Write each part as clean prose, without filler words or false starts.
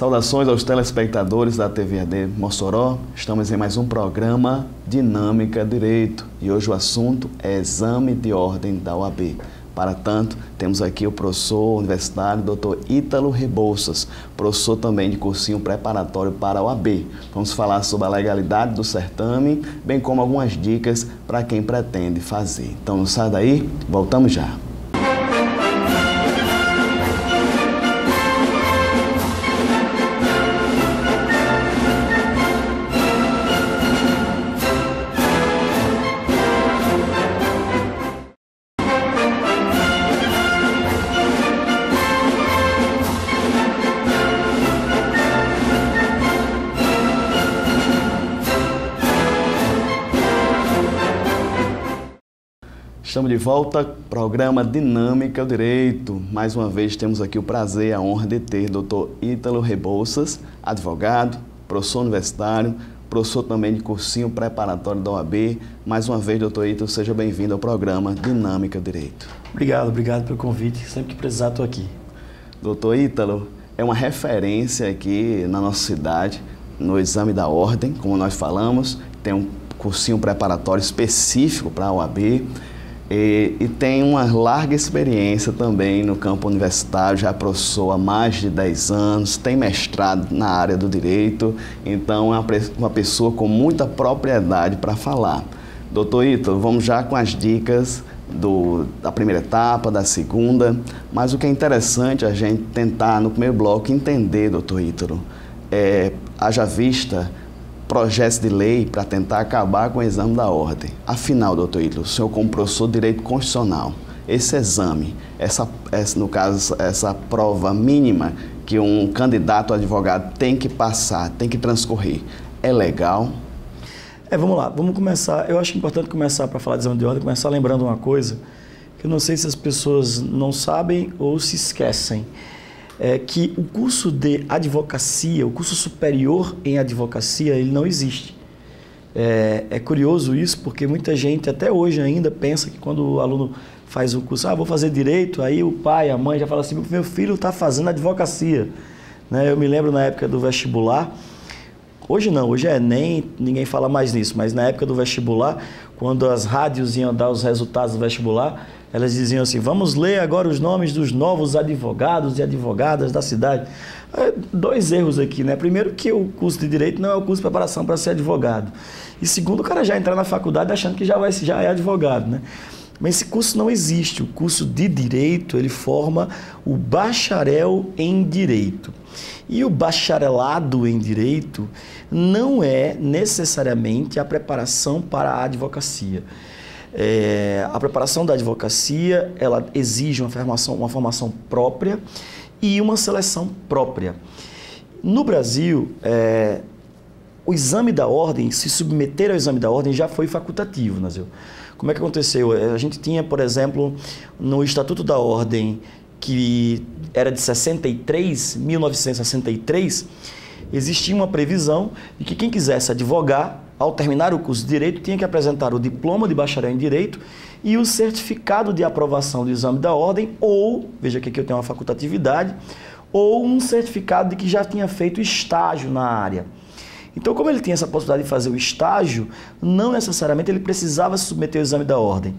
Saudações aos telespectadores da TV AD Mossoró. Estamos em mais um programa Dinâmica Direito e hoje o assunto é exame de ordem da OAB. Para tanto, temos aqui o professor universitário Dr. Ítalo Rebouças, professor também de cursinho preparatório para a OAB. Vamos falar sobre a legalidade do certame, bem como algumas dicas para quem pretende fazer. Então não sai daí, voltamos já. Estamos de volta, programa Dinâmica do Direito. Mais uma vez temos aqui o prazer e a honra de ter Dr. Ítalo Rebouças, advogado, professor universitário, professor também de cursinho preparatório da OAB. Mais uma vez, Dr. Ítalo, seja bem-vindo ao programa Dinâmica do Direito. Obrigado pelo convite. Sempre que precisar, estou aqui. Dr. Ítalo é uma referência aqui na nossa cidade, no exame da ordem, como nós falamos, tem um cursinho preparatório específico para a OAB. E tem uma larga experiência também no campo universitário, já é professor há mais de 10 anos, tem mestrado na área do direito, então é uma pessoa com muita propriedade para falar. Doutor Ítalo, vamos já com as dicas da primeira etapa, da segunda, mas o que é interessante a gente tentar no primeiro bloco entender, doutor Ítalo, haja vista projetos de lei para tentar acabar com o exame da ordem. Afinal, doutor Ítalo, o senhor como professor de Direito Constitucional, esse exame, no caso, essa prova mínima que um candidato a advogado tem que passar, tem que transcorrer, é legal? Vamos lá, vamos começar. Eu acho importante começar, para falar de exame de ordem, começar lembrando uma coisa, que eu não sei se as pessoas não sabem ou se esquecem. Que o curso de advocacia, o curso superior em advocacia, ele não existe. É curioso isso, porque muita gente até hoje ainda pensa que quando o aluno faz um curso, vou fazer direito, aí o pai, a mãe já fala assim, meu filho está fazendo advocacia. Eu me lembro na época do vestibular, hoje não, hoje é Enem, ninguém fala mais nisso, mas na época do vestibular, quando as rádios iam dar os resultados do vestibular, elas diziam assim, vamos ler agora os nomes dos novos advogados e advogadas da cidade. Dois erros aqui, né? Primeiro que o curso de Direito não é o curso de preparação para ser advogado. E segundo, o cara já entrar na faculdade achando que já é advogado, né? Mas esse curso não existe. O curso de Direito, ele forma o bacharel em Direito. E o bacharelado em Direito não é necessariamente a preparação para a advocacia. A preparação da advocacia, ela exige uma formação própria e uma seleção própria. No Brasil, o exame da ordem, se submeter ao exame da ordem já foi facultativo, Nazil. Como é que aconteceu? A gente tinha, por exemplo, no Estatuto da Ordem, que era de 1963, existia uma previsão de que quem quisesse advogar, ao terminar o curso de Direito, tinha que apresentar o diploma de bacharel em Direito e o certificado de aprovação do exame da ordem, ou, veja que aqui eu tenho uma facultatividade, ou um certificado de que já tinha feito estágio na área. Então, como ele tinha essa possibilidade de fazer o estágio, não necessariamente ele precisava se submeter ao exame da ordem.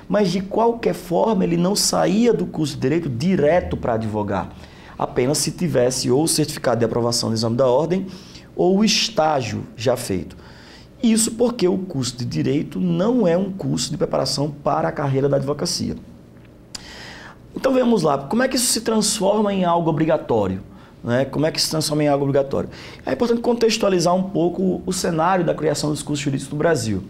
Mas, de qualquer forma, ele não saía do curso de Direito direto para advogar, apenas se tivesse ou o certificado de aprovação do exame da ordem ou o estágio já feito. Isso porque o curso de Direito não é um curso de preparação para a carreira da advocacia. Então vamos lá, como é que isso se transforma em algo obrigatório? Como é que se transforma em algo obrigatório? É importante contextualizar um pouco o cenário da criação dos cursos jurídicos no Brasil.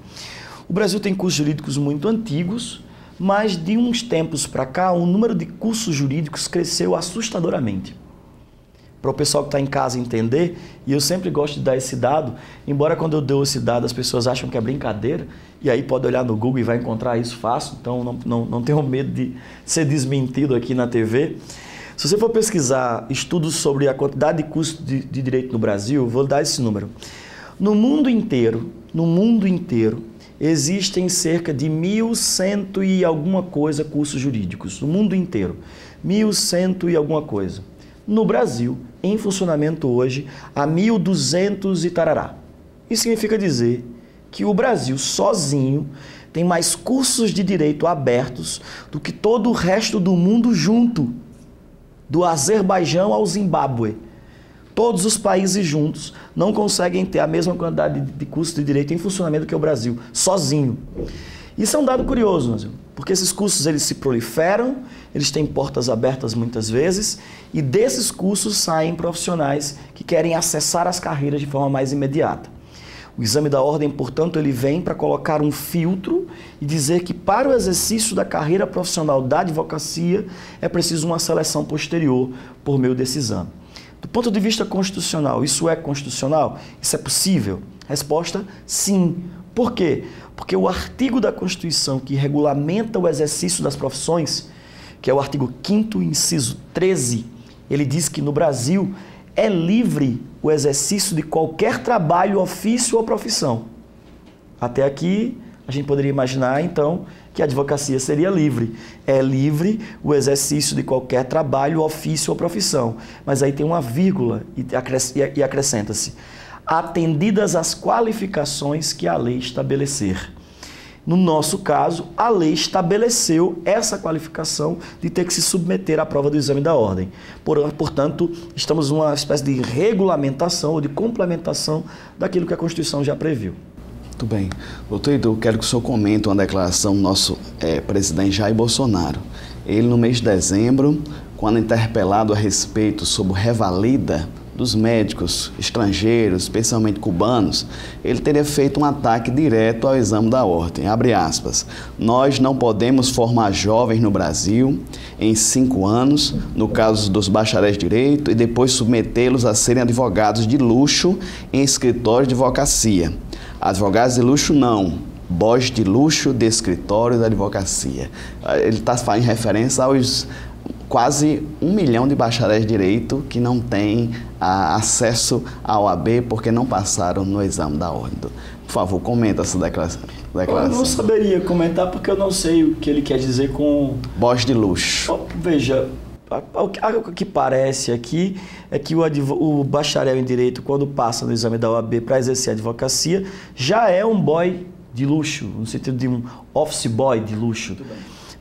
O Brasil tem cursos jurídicos muito antigos, mas de uns tempos para cá o número de cursos jurídicos cresceu assustadoramente. Para o pessoal que está em casa entender, e eu sempre gosto de dar esse dado, embora quando eu dou esse dado as pessoas acham que é brincadeira, e aí pode olhar no Google e vai encontrar isso fácil, então não tenham medo de ser desmentido aqui na TV. Se você for pesquisar estudos sobre a quantidade de cursos de direito no Brasil, vou dar esse número. No mundo inteiro, existem cerca de 1.100 e alguma coisa cursos jurídicos, no mundo inteiro. 1.100 e alguma coisa. no Brasil, em funcionamento hoje, há 1.200 e tarará. Isso significa dizer que o Brasil sozinho tem mais cursos de direito abertos do que todo o resto do mundo junto, do Azerbaijão ao Zimbábue. Todos os países juntos não conseguem ter a mesma quantidade de cursos de direito em funcionamento que o Brasil, sozinho. Isso é um dado curioso, porque esses cursos eles se proliferam, eles têm portas abertas muitas vezes, e desses cursos saem profissionais que querem acessar as carreiras de forma mais imediata. O exame da ordem, portanto, ele vem para colocar um filtro e dizer que para o exercício da carreira profissional da advocacia é preciso uma seleção posterior por meio desse exame. Do ponto de vista constitucional, isso é constitucional? Isso é possível? Resposta, sim. Por quê? Porque o artigo da Constituição que regulamenta o exercício das profissões, que é o artigo 5º, inciso 13, ele diz que no Brasil é livre o exercício de qualquer trabalho, ofício ou profissão. Até aqui, a gente poderia imaginar, então, que a advocacia seria livre. É livre o exercício de qualquer trabalho, ofício ou profissão. Mas aí tem uma vírgula e acrescenta-se: atendidas as qualificações que a lei estabelecer. No nosso caso, a lei estabeleceu essa qualificação de ter que se submeter à prova do exame da ordem. Portanto, estamos numa espécie de regulamentação ou de complementação daquilo que a Constituição já previu. Muito bem. Doutor Edu, quero que o senhor comente uma declaração do nosso presidente Jair Bolsonaro. Ele, no mês de dezembro, quando interpelado a respeito sobre o revalida dos médicos estrangeiros, especialmente cubanos, ele teria feito um ataque direto ao exame da ordem. Abre aspas. Nós não podemos formar jovens no Brasil em 5 anos, no caso dos bacharéis de direito, e depois submetê-los a serem advogados de luxo em escritórios de advocacia. Advogados de luxo não, boys de luxo de escritório da advocacia. Ele está fazendo referência aos quase 1 milhão de bacharéis de direito que não têm acesso à OAB porque não passaram no exame da ordem. Por favor, comenta essa declaração. Eu não saberia comentar porque eu não sei o que ele quer dizer com... boys de luxo. Veja, o que parece aqui é que o bacharel em direito, quando passa no exame da OAB para exercer a advocacia, já é um boy de luxo, no sentido de um office boy de luxo.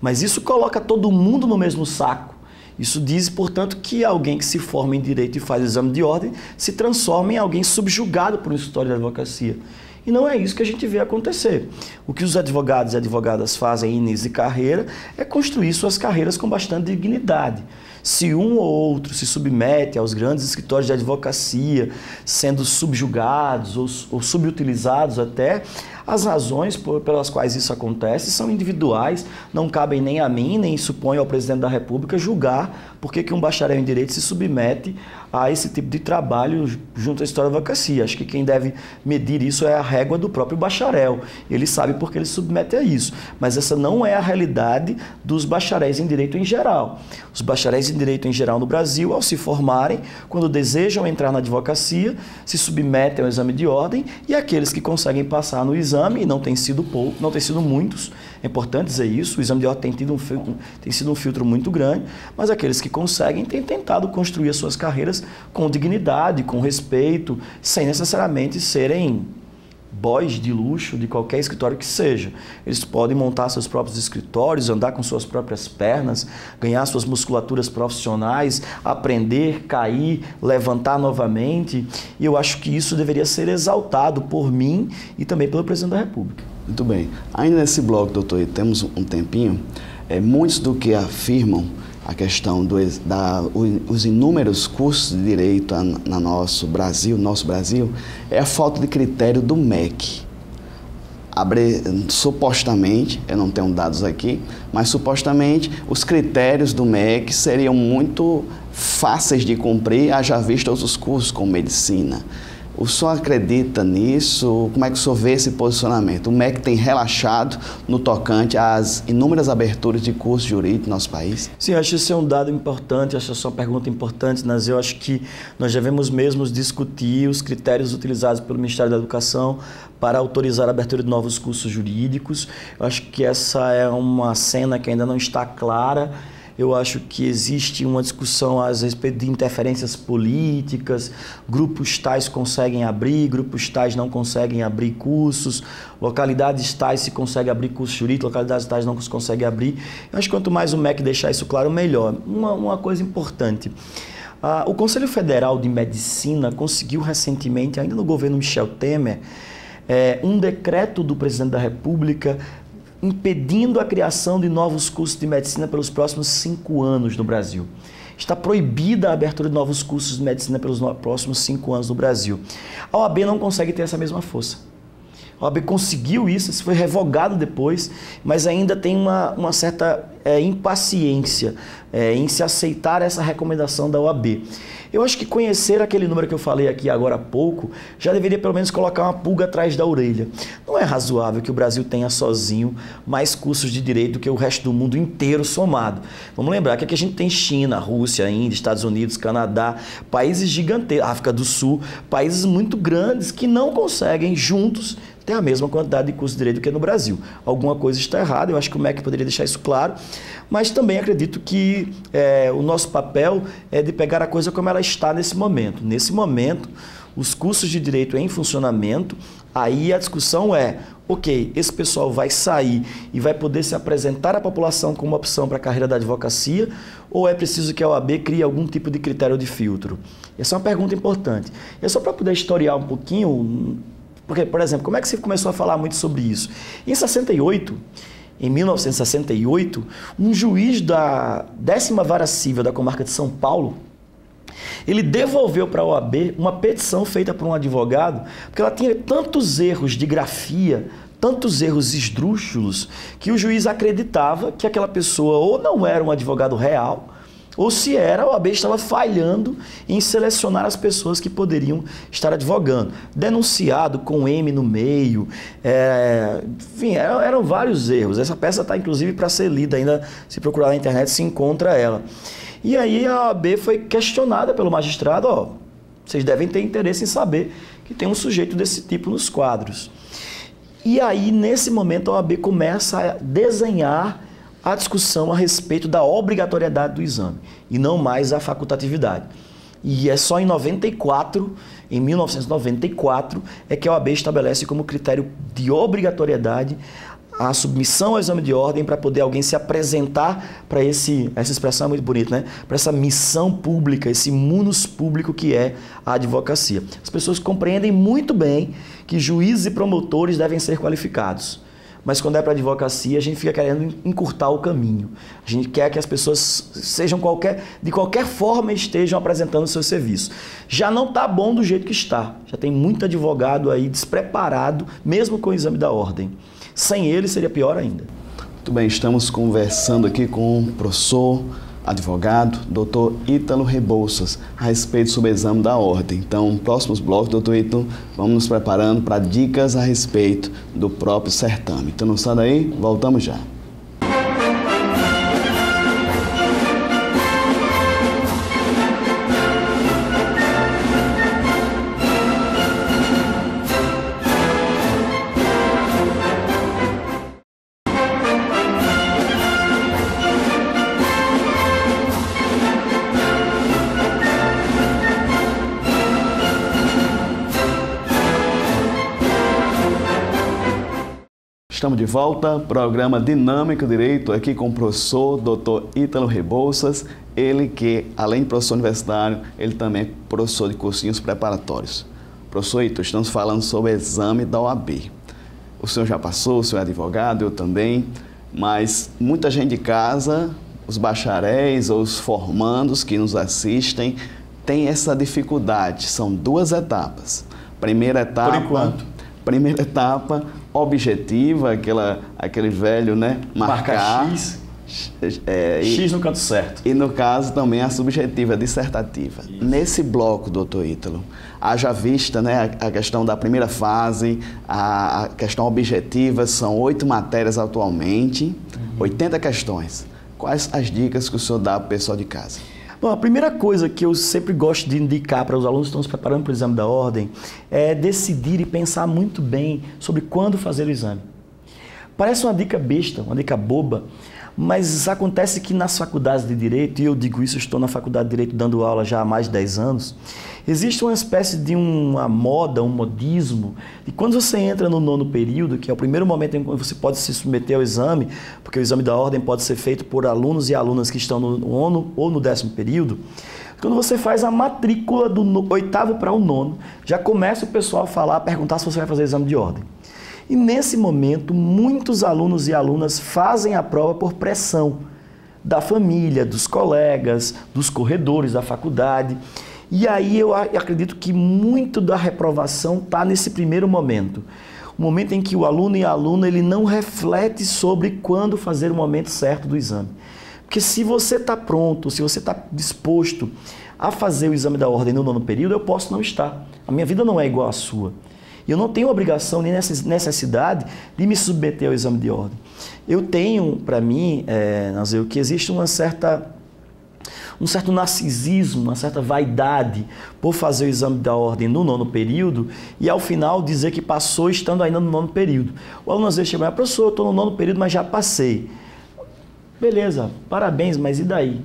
Mas isso coloca todo mundo no mesmo saco. Isso diz, portanto, que alguém que se forma em direito e faz o exame de ordem se transforma em alguém subjugado por um escritório de advocacia. E não é isso que a gente vê acontecer. O que os advogados e advogadas fazem em início de carreira é construir suas carreiras com bastante dignidade. Se um ou outro se submete aos grandes escritórios de advocacia, sendo subjugados ou subutilizados até, as razões pelas quais isso acontece são individuais, não cabem nem a mim, nem suponho ao presidente da República julgar por que um bacharel em direito se submete a esse tipo de trabalho junto à história da advocacia. Acho que quem deve medir isso é a régua do próprio bacharel. Ele sabe por que ele se submete a isso. Mas essa não é a realidade dos bacharéis em direito em geral. Os bacharéis em direito em geral no Brasil, ao se formarem, quando desejam entrar na advocacia, se submetem ao exame de ordem, e aqueles que conseguem passar no exame, e não tem sido muitos, é importante dizer isso, o exame de ordem tem sido um filtro muito grande, mas aqueles que conseguem têm tentado construir as suas carreiras com dignidade, com respeito, sem necessariamente serem boys de luxo de qualquer escritório que seja. Eles podem montar seus próprios escritórios, andar com suas próprias pernas, ganhar suas musculaturas profissionais, aprender, cair, levantar novamente. E eu acho que isso deveria ser exaltado por mim e também pelo presidente da República. Muito bem. Ainda nesse bloco, doutor, temos um tempinho. Muitos do que afirmam a questão os inúmeros cursos de direito no nosso Brasil, é a falta de critério do MEC. Supostamente, eu não tenho dados aqui, mas supostamente os critérios do MEC seriam muito fáceis de cumprir, haja vista os cursos com medicina. O senhor acredita nisso? Como é que o senhor vê esse posicionamento? O MEC tem relaxado no tocante às inúmeras aberturas de cursos jurídicos no nosso país? Sim, acho que isso é um dado importante, acho essa uma pergunta importante, mas eu acho que nós devemos mesmo discutir os critérios utilizados pelo Ministério da Educação para autorizar a abertura de novos cursos jurídicos. Eu acho que essa é uma cena que ainda não está clara. Eu acho que existe uma discussão a respeito de interferências políticas, grupos tais conseguem abrir, grupos tais não conseguem abrir cursos, localidades tais se consegue abrir curso jurídico, localidades tais não se consegue abrir. Eu acho que quanto mais o MEC deixar isso claro, melhor. Uma coisa importante, o Conselho Federal de Medicina conseguiu recentemente, ainda no governo Michel Temer, um decreto do presidente da República impedindo a criação de novos cursos de medicina pelos próximos 5 anos no Brasil. Está proibida a abertura de novos cursos de medicina pelos próximos 5 anos no Brasil. A OAB não consegue ter essa mesma força. A OAB conseguiu isso foi revogado depois, mas ainda tem uma certa impaciência em se aceitar essa recomendação da OAB. Eu acho que conhecer aquele número que eu falei aqui agora há pouco já deveria pelo menos colocar uma pulga atrás da orelha. Não é razoável que o Brasil tenha sozinho mais cursos de direito do que o resto do mundo inteiro somado. Vamos lembrar que aqui a gente tem China, Rússia, Índia, Estados Unidos, Canadá, países gigantescos, África do Sul, países muito grandes que não conseguem juntos ter a mesma quantidade de curso de direito do que no Brasil. Alguma coisa está errada, eu acho que o MEC poderia deixar isso claro, mas também acredito que o nosso papel é de pegar a coisa como ela está nesse momento. Nesse momento, os cursos de direito em funcionamento, aí a discussão é, ok, esse pessoal vai sair e vai poder se apresentar à população como opção para a carreira da advocacia, ou é preciso que a OAB crie algum tipo de critério de filtro? Essa é uma pergunta importante. E é só para poder historiar um pouquinho. Porque, por exemplo, como é que você começou a falar muito sobre isso? Em 1968, um juiz da 10ª Vara Civil da comarca de São Paulo, ele devolveu para a OAB uma petição feita por um advogado, porque ela tinha tantos erros de grafia, tantos erros esdrúxulos, que o juiz acreditava que aquela pessoa ou não era um advogado real, ou se era, a OAB estava falhando em selecionar as pessoas que poderiam estar advogando. Denunciado com M no meio, enfim, eram vários erros. Essa peça está inclusive para ser lida, ainda se procurar na internet se encontra ela. E aí a OAB foi questionada pelo magistrado, vocês devem ter interesse em saber que tem um sujeito desse tipo nos quadros. E aí, nesse momento, a OAB começa a desenhar a discussão a respeito da obrigatoriedade do exame e não mais a facultatividade. E é só em 1994, é que a OAB estabelece como critério de obrigatoriedade a submissão ao exame de ordem para poder alguém se apresentar para essa expressão é muito bonita, né? Para essa missão pública, esse munus público que é a advocacia. As pessoas compreendem muito bem que juízes e promotores devem ser qualificados. Mas quando é para a advocacia, a gente fica querendo encurtar o caminho. A gente quer que as pessoas de qualquer forma estejam apresentando o seu serviço. Já não está bom do jeito que está. Já tem muito advogado aí despreparado, mesmo com o exame da ordem. Sem ele seria pior ainda. Muito bem, estamos conversando aqui com o professor, advogado, doutor Ítalo Rebouças, a respeito sobre o exame da ordem. Então, próximos blocos, doutor Ítalo, vamos nos preparando para dicas a respeito do próprio certame. Então, não sai daí, voltamos já. Estamos de volta, programa Dinâmico Direito, aqui com o professor Dr. Ítalo Rebouças, ele que, além de professor universitário, ele também é professor de cursinhos preparatórios. Professor Ítalo, estamos falando sobre o exame da OAB. O senhor já passou, o senhor é advogado, eu também, mas muita gente de casa, os bacharéis ou os formandos que nos assistem, tem essa dificuldade. São 2 etapas. Primeira etapa objetiva, aquele velho, né? Marcar X. X no canto certo. E no caso também a subjetiva, a dissertativa. Isso. Nesse bloco, doutor Ítalo, haja vista, né, a questão da primeira fase, a questão objetiva, são 8 matérias atualmente, 80 questões. Quais as dicas que o senhor dá para o pessoal de casa? Bom, a primeira coisa que eu sempre gosto de indicar para os alunos que estão se preparando para o exame da ordem é decidir e pensar muito bem sobre quando fazer o exame. Parece uma dica besta, uma dica boba, Mas acontece que nas faculdades de Direito, e eu digo isso, eu estou na faculdade de Direito dando aula já há mais de 10 anos, existe uma espécie de uma moda, um modismo, e quando você entra no 9º período, que é o primeiro momento em que você pode se submeter ao exame, porque o exame da ordem pode ser feito por alunos e alunas que estão no 9º ou no 10º período, quando você faz a matrícula do 8º para o 9º, já começa o pessoal a falar, a perguntar se você vai fazer exame de ordem. E nesse momento, muitos alunos e alunas fazem a prova por pressão da família, dos colegas, dos corredores da faculdade. E aí eu acredito que muito da reprovação está nesse primeiro momento. O momento em que o aluno e a aluna ele não reflete sobre quando fazer o momento certo do exame. Porque se você está pronto, se você está disposto a fazer o exame da ordem no 9º período, eu posso não estar. A minha vida não é igual à sua. E eu não tenho obrigação nem necessidade de me submeter ao exame de ordem. Eu tenho, para mim, Nazeu, que existe um certo narcisismo, uma certa vaidade por fazer o exame da ordem no 9º período e, ao final, dizer que passou estando ainda no 9º período. O aluno às vezes chega e diz, professor, eu estou no 9º período, mas já passei. Beleza, parabéns, mas e daí?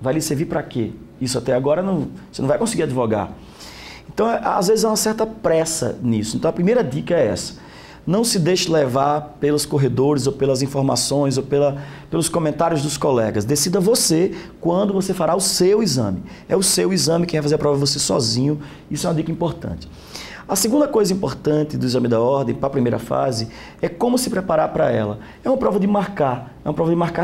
Vai lhe servir para quê? Isso até agora você não vai conseguir advogar. Então, às vezes há uma certa pressa nisso. Então, a primeira dica é essa. Não se deixe levar pelos corredores ou pelas informações ou pelos comentários dos colegas. Decida você quando você fará o seu exame. É o seu exame, quem vai fazer a prova é você sozinho. Isso é uma dica importante. A segunda coisa importante do exame da ordem, para a primeira fase, é como se preparar para ela. É uma prova de marcar,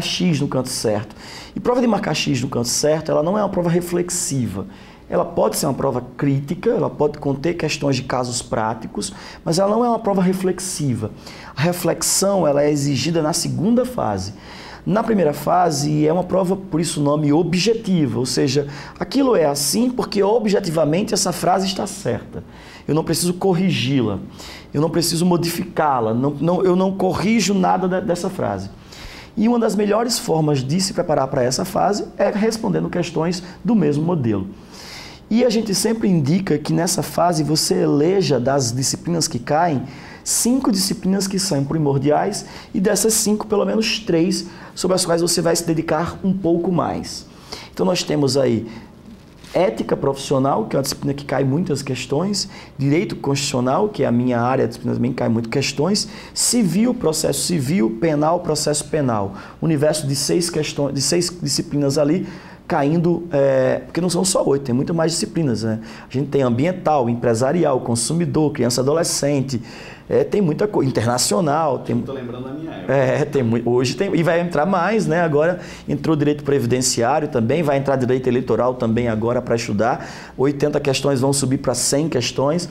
X no canto certo. E prova de marcar X no canto certo, ela não é uma prova reflexiva. Ela pode ser uma prova crítica, ela pode conter questões de casos práticos, mas ela não é uma prova reflexiva. A reflexão ela é exigida na segunda fase. Na primeira fase é uma prova, por isso o nome, objetiva, ou seja, aquilo é assim porque objetivamente essa frase está certa. Eu não preciso corrigi-la, eu não preciso modificá-la, eu não corrijo nada dessa frase. E uma das melhores formas de se preparar para essa fase é respondendo questões do mesmo modelo. E a gente sempre indica que nessa fase você eleja das disciplinas que caem 5 disciplinas que são primordiais e dessas 5, pelo menos 3, sobre as quais você vai se dedicar um pouco mais. Então nós temos aí ética profissional, que é uma disciplina que cai muitas questões, direito constitucional, que é a minha área, a disciplina também cai muitas questões, civil, processo civil, penal, processo penal. Universo de 6 disciplinas ali, caindo, porque não são só 8, tem muito mais disciplinas, né? A gente tem ambiental, empresarial, consumidor, criança e adolescente, tem muita coisa, internacional. Estou lembrando da minha época. Hoje tem, e vai entrar mais, né? Agora entrou direito previdenciário também, vai entrar direito eleitoral também agora para estudar, 80 questões vão subir para 100 questões,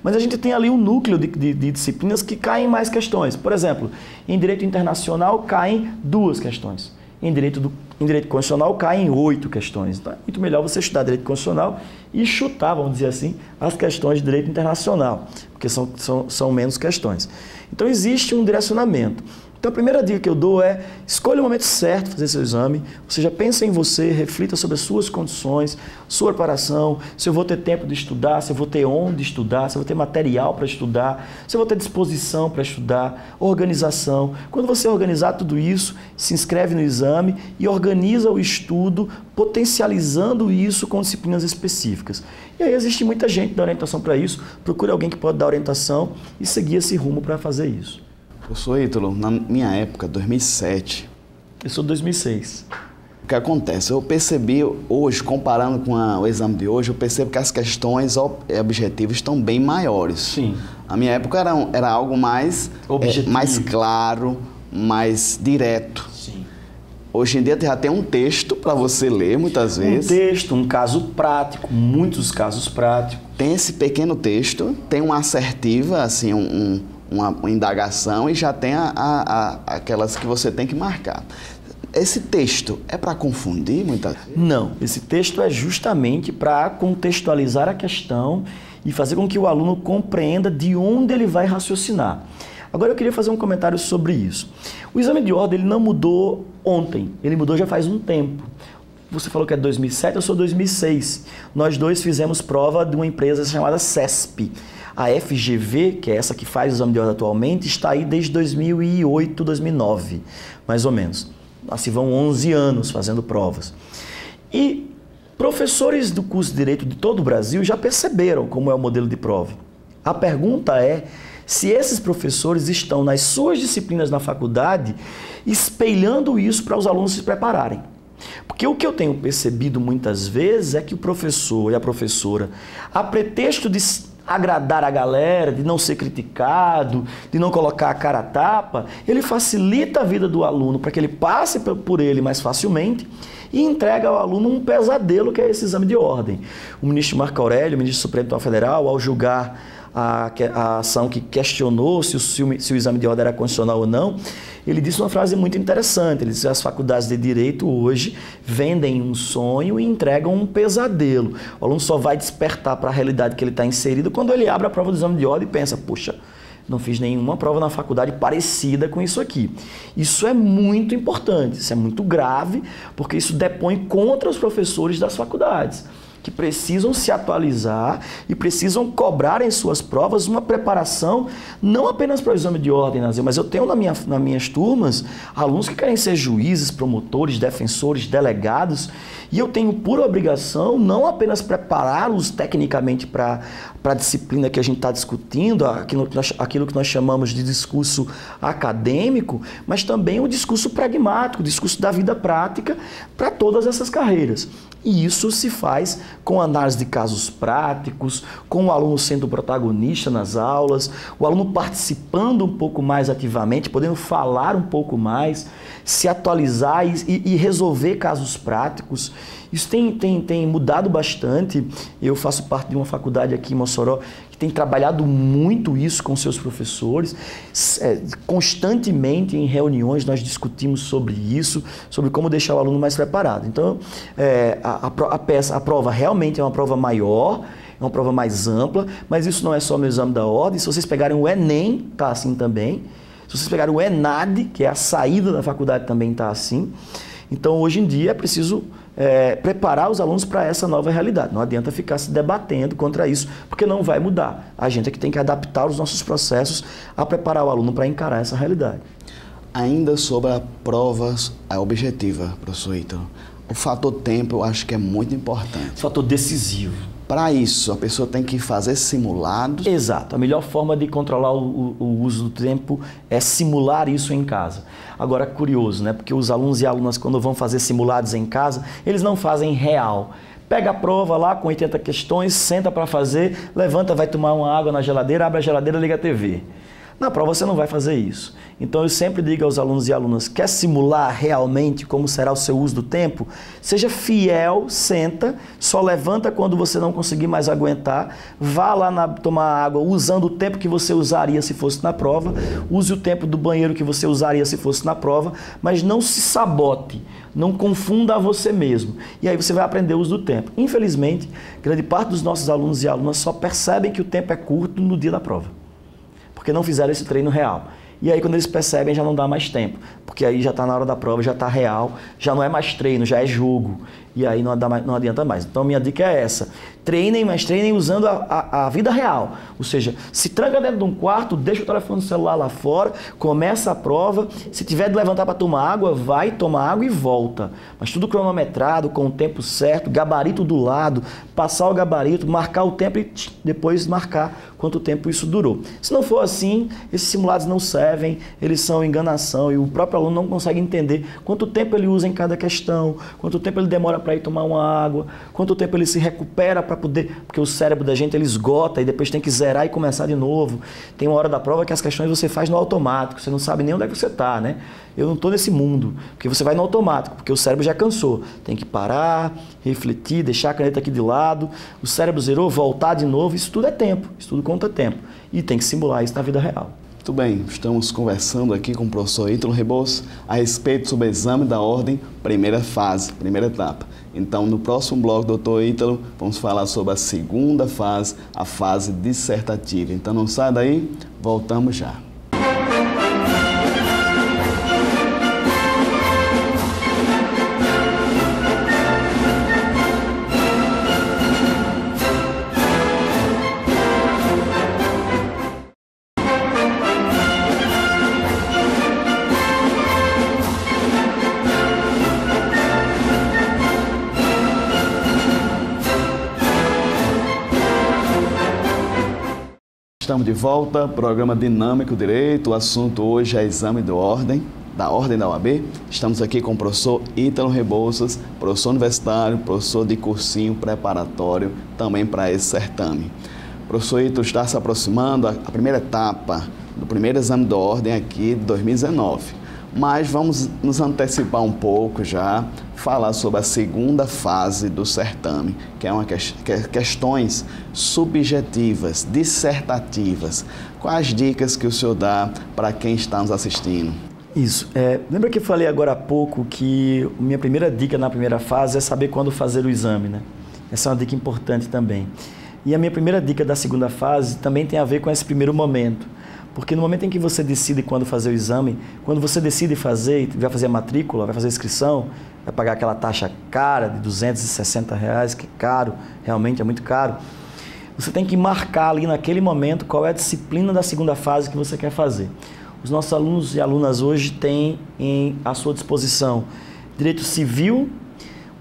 mas a gente tem ali um núcleo de disciplinas que caem mais questões. Por exemplo, em direito internacional caem 2 questões. Em direito constitucional caem 8 questões. Então é muito melhor você estudar direito constitucional e chutar, vamos dizer assim, as questões de direito internacional, porque são menos questões. Então existe um direcionamento. Então a primeira dica que eu dou é escolha o momento certo para fazer seu exame, ou seja, pensa em você, reflita sobre as suas condições, sua preparação, se eu vou ter tempo de estudar, se eu vou ter onde estudar, se eu vou ter material para estudar, se eu vou ter disposição para estudar, organização. Quando você organizar tudo isso, se inscreve no exame e organiza o estudo, potencializando isso com disciplinas específicas. E aí existe muita gente que dá orientação para isso, procure alguém que pode dar orientação e seguir esse rumo para fazer isso. Professor Ítalo, na minha época, 2007... Eu sou de 2006. O que acontece? Eu percebi hoje, comparando com o exame de hoje, eu percebo que as questões objetivas estão bem maiores. Sim. Na minha época era algo mais claro, mais direto. Sim. Hoje em dia já tem um texto para você ler, muitas vezes. Um texto, um caso prático, muitos casos práticos. Tem esse pequeno texto, tem uma assertiva, assim, uma indagação e já tem aquelas que você tem que marcar. Esse texto é para confundir muitas vezes? Não, esse texto é justamente para contextualizar a questão e fazer com que o aluno compreenda de onde ele vai raciocinar. Agora eu queria fazer um comentário sobre isso. O exame de ordem ele não mudou ontem, ele mudou já faz um tempo. Você falou que é 2007, eu sou 2006. Nós dois fizemos prova de uma empresa chamada CESP. A FGV, que é essa que faz o exame de ordem atualmente, está aí desde 2008, 2009, mais ou menos. Lá se vão 11 anos fazendo provas. E professores do curso de Direito de todo o Brasil já perceberam como é o modelo de prova. A pergunta é se esses professores estão nas suas disciplinas na faculdade espelhando isso para os alunos se prepararem. Porque o que eu tenho percebido muitas vezes é que o professor e a professora, a pretexto de agradar a galera, de não ser criticado, de não colocar a cara a tapa, ele facilita a vida do aluno para que ele passe por ele mais facilmente e entrega ao aluno um pesadelo que é esse exame de ordem. O ministro Marco Aurélio, ministro do Supremo Tribunal Federal, ao julgar a ação que questionou se o exame de ordem era constitucional ou não, ele disse uma frase muito interessante. Ele disse que as faculdades de Direito hoje vendem um sonho e entregam um pesadelo. O aluno só vai despertar para a realidade que ele está inserido quando ele abre a prova do exame de ordem e pensa, poxa, não fiz nenhuma prova na faculdade parecida com isso aqui. Isso é muito importante, isso é muito grave, porque isso depõe contra os professores das faculdades, que precisam se atualizar e precisam cobrar em suas provas uma preparação não apenas para o exame de ordem, mas eu tenho nas minhas turmas alunos que querem ser juízes, promotores, defensores, delegados, e eu tenho por obrigação não apenas prepará-los tecnicamente para a disciplina que a gente está discutindo, aquilo que nós chamamos de discurso acadêmico, mas também o discurso pragmático, o discurso da vida prática para todas essas carreiras. E isso se faz com análise de casos práticos, com o aluno sendo protagonista nas aulas, o aluno participando um pouco mais ativamente, podendo falar um pouco mais, se atualizar e resolver casos práticos. Isso tem mudado bastante. Eu faço parte de uma faculdade aqui em Mossoró que tem trabalhado muito isso com seus professores. Constantemente em reuniões nós discutimos sobre isso, sobre como deixar o aluno mais preparado. Então, a prova realmente é uma prova maior, é uma prova mais ampla, mas isso não é só no exame da ordem. Se vocês pegarem o Enem, está assim também. Se vocês pegarem o ENAD, que é a saída da faculdade, também está assim. Então, hoje em dia, é preciso preparar os alunos para essa nova realidade. Não adianta ficar se debatendo contra isso, porque não vai mudar. A gente é que tem que adaptar os nossos processos a preparar o aluno para encarar essa realidade. Ainda sobre a prova objetiva, professor Ítalo, o fator tempo eu acho que é muito importante. Fator decisivo. Para isso, a pessoa tem que fazer simulados. Exato. A melhor forma de controlar o uso do tempo é simular isso em casa. Agora, é curioso, né? Porque os alunos e alunas, quando vão fazer simulados em casa, eles não fazem real. Pega a prova lá com 80 questões, senta para fazer, levanta, vai tomar uma água na geladeira, abre a geladeira, liga a TV. Na prova você não vai fazer isso. Então eu sempre digo aos alunos e alunas, quer simular realmente como será o seu uso do tempo? Seja fiel, senta, só levanta quando você não conseguir mais aguentar, vá lá tomar água usando o tempo que você usaria se fosse na prova, use o tempo do banheiro que você usaria se fosse na prova, mas não se sabote, não confunda a você mesmo. E aí você vai aprender o uso do tempo. Infelizmente, grande parte dos nossos alunos e alunas só percebem que o tempo é curto no dia da prova, porque não fizeram esse treino real. E aí quando eles percebem já não dá mais tempo, porque aí já está na hora da prova, já está real, já não é mais treino, já é jogo. E aí não adianta mais. Então minha dica é essa, treinem, mas treinem usando a vida real. Ou seja, se tranca dentro de um quarto, deixa o telefone celular lá fora, começa a prova, se tiver de levantar para tomar água, vai tomar água e volta. Mas tudo cronometrado, com o tempo certo, gabarito do lado, passar o gabarito, marcar o tempo e depois marcar quanto tempo isso durou. Se não for assim, esses simulados não servem, eles são enganação e o próprio aluno não consegue entender quanto tempo ele usa em cada questão, quanto tempo ele demora para ir tomar uma água, quanto tempo ele se recupera para poder, porque o cérebro da gente ele esgota e depois tem que zerar e começar de novo. Tem uma hora da prova que as questões você faz no automático, você não sabe nem onde é que você está, né? Eu não estou nesse mundo, porque você vai no automático, porque o cérebro já cansou. Tem que parar, refletir, deixar a caneta aqui de lado, o cérebro zerou, voltar de novo, isso tudo é tempo, isso tudo conta tempo. E tem que simular isso na vida real. Muito bem, estamos conversando aqui com o professor Ítalo Rebouças a respeito sobre o exame da ordem, primeira fase, primeira etapa. Então, no próximo bloco, doutor Ítalo, vamos falar sobre a segunda fase, a fase dissertativa. Então, não sai daí, voltamos já. Estamos de volta, programa Dinâmico Direito. O assunto hoje é exame da Ordem da OAB. Estamos aqui com o professor Ítalo Rebouças, professor universitário, professor de cursinho preparatório também para esse certame. O professor Ítalo está se aproximando a primeira etapa do primeiro exame da Ordem aqui de 2019. Mas vamos nos antecipar um pouco já, falar sobre a segunda fase do certame, que é questões subjetivas, dissertativas. Quais dicas que o senhor dá para quem está nos assistindo? Isso. Lembra que eu falei agora há pouco que minha primeira dica na primeira fase é saber quando fazer o exame, né? Essa é uma dica importante também. E a minha primeira dica da segunda fase também tem a ver com esse primeiro momento. Porque no momento em que você decide quando fazer o exame, quando você decide fazer, vai fazer a matrícula, vai fazer a inscrição, vai pagar aquela taxa cara de R$260, que é caro, realmente é muito caro, você tem que marcar ali naquele momento qual é a disciplina da segunda fase que você quer fazer. Os nossos alunos e alunas hoje têm à sua disposição direito civil,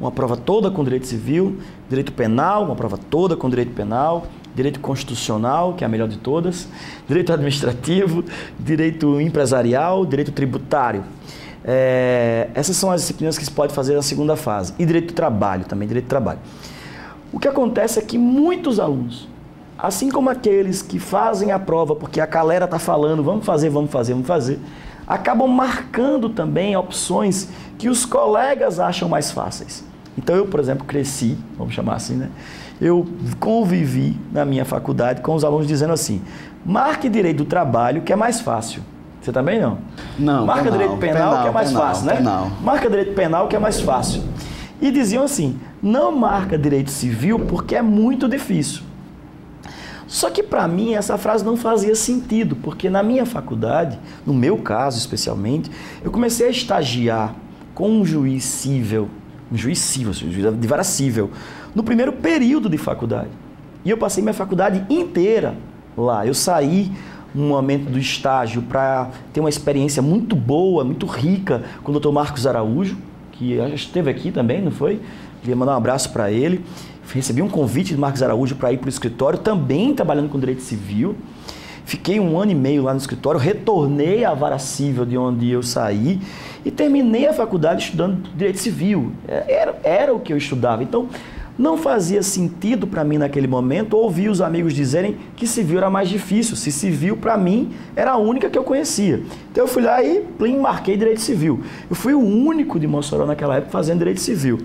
uma prova toda com direito civil, direito penal, uma prova toda com direito penal, direito constitucional, que é a melhor de todas, direito administrativo, direito empresarial, direito tributário. Essas são as disciplinas que se pode fazer na segunda fase. E direito do trabalho, também direito do trabalho. O que acontece é que muitos alunos, assim como aqueles que fazem a prova porque a galera está falando, vamos fazer, acabam marcando também opções que os colegas acham mais fáceis. Então eu, por exemplo, cresci, vamos chamar assim, né? Eu convivi na minha faculdade com os alunos dizendo assim, marque direito do trabalho que é mais fácil. Você também não? Não, marca direito penal que é mais fácil, né? Penal. Marca direito penal que é mais fácil. E diziam assim, não marca direito civil porque é muito difícil. Só que para mim essa frase não fazia sentido, porque na minha faculdade, no meu caso especialmente, eu comecei a estagiar com um juiz civil de vara civil, no primeiro período de faculdade. E eu passei minha faculdade inteira lá. Eu saí no momento do estágio para ter uma experiência muito boa, muito rica com o Dr. Marcos Araújo, que já esteve aqui também, não foi? Queria mandar um abraço para ele. Recebi um convite de Marcos Araújo para ir para o escritório, também trabalhando com direito civil. Fiquei 1 ano e meio lá no escritório, retornei à vara civil de onde eu saí e terminei a faculdade estudando direito civil. Era o que eu estudava. Então, não fazia sentido para mim naquele momento ouvir os amigos dizerem que civil era mais difícil. Se civil, para mim, era a única que eu conhecia. Então eu fui lá e marquei direito civil. Eu fui o único de Mossoró naquela época fazendo direito civil.